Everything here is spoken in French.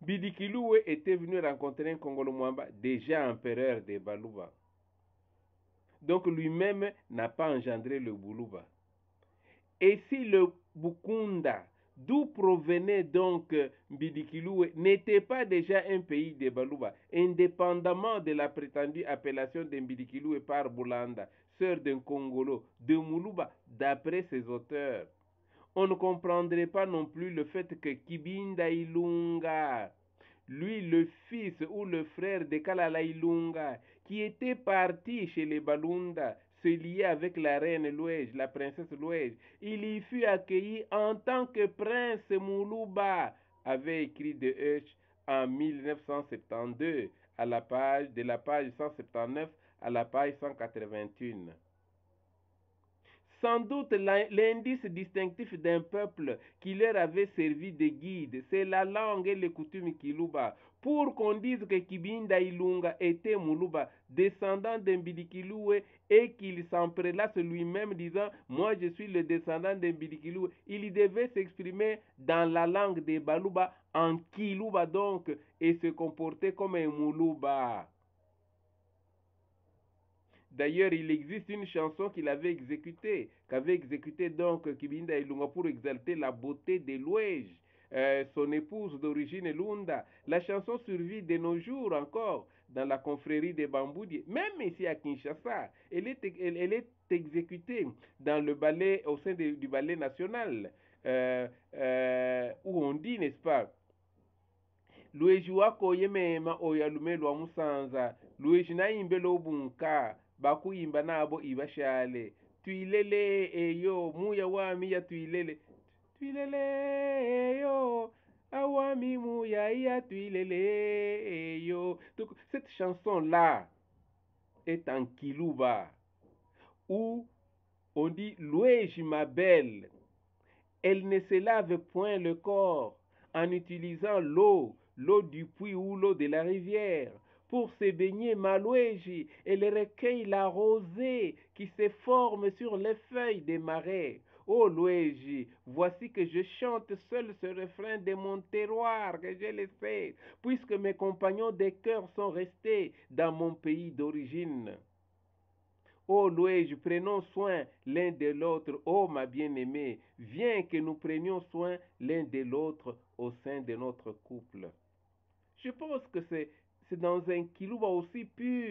Bidikiloué était venu rencontrer Nkongolo Mwamba, déjà empereur des Baluba. Donc lui-même n'a pas engendré le Boulouba. Et si le Bukunda, d'où provenait donc Bidikiloué, n'était pas déjà un pays des Baluba, indépendamment de la prétendue appellation de Bidikiloué par Boulanda, sœur d'un Congolo, de Moulouba, d'après ses auteurs, on ne comprendrait pas non plus le fait que Kibinda Ilunga, lui le fils ou le frère de Kalala Ilunga, qui était parti chez les Balunda, se lier avec la reine Louège, la princesse Louège, il y fut accueilli en tant que prince Moulouba, avait écrit de Huch en 1972, de la page 179 à la page 181. Sans doute l'indice distinctif d'un peuple qui leur avait servi de guide, c'est la langue et les coutumes Kiluba. Pour qu'on dise que Kibinda Ilunga était Moulouba, descendant d'un Bidikiloué, et qu'il s'en prélasse lui-même disant « Moi je suis le descendant d'un Bidikiloué », il devait s'exprimer dans la langue des Baluba, en Kiluba donc, et se comporter comme un Moulouba. D'ailleurs, il existe une chanson qu'il avait exécutée, qu'avait exécutée donc Kibinda Ilunga pour exalter la beauté de Louège, son épouse d'origine Lunda. La chanson survit de nos jours encore dans la confrérie des Bamboudi, même ici à Kinshasa. Elle est exécutée dans le ballet, au sein du ballet national, où on dit, n'est-ce pas, Louéji wako yemema oyalume lwa musanza Louéji nayimbe lobunka bakuyimba nabo ibashale tuilele eyo muya wami ya tuilele eyo awami muya ya tuilele eyo. Donc cette chanson là est en Kiluba où on dit Louéji ma belle, elle ne se lave point le corps en utilisant l'eau du puits ou l'eau de la rivière. Pour se baigner, Malouéji, elle recueille la rosée qui se forme sur les feuilles des marais. Oh Louéji, voici que je chante seul ce refrain de mon terroir, que je le sais, puisque mes compagnons de cœur sont restés dans mon pays d'origine. Oh Louége, prenons soin l'un de l'autre, oh ma bien-aimée, viens que nous prenions soin l'un de l'autre au sein de notre couple. Je pense que c'est dans un Kiluba aussi pur.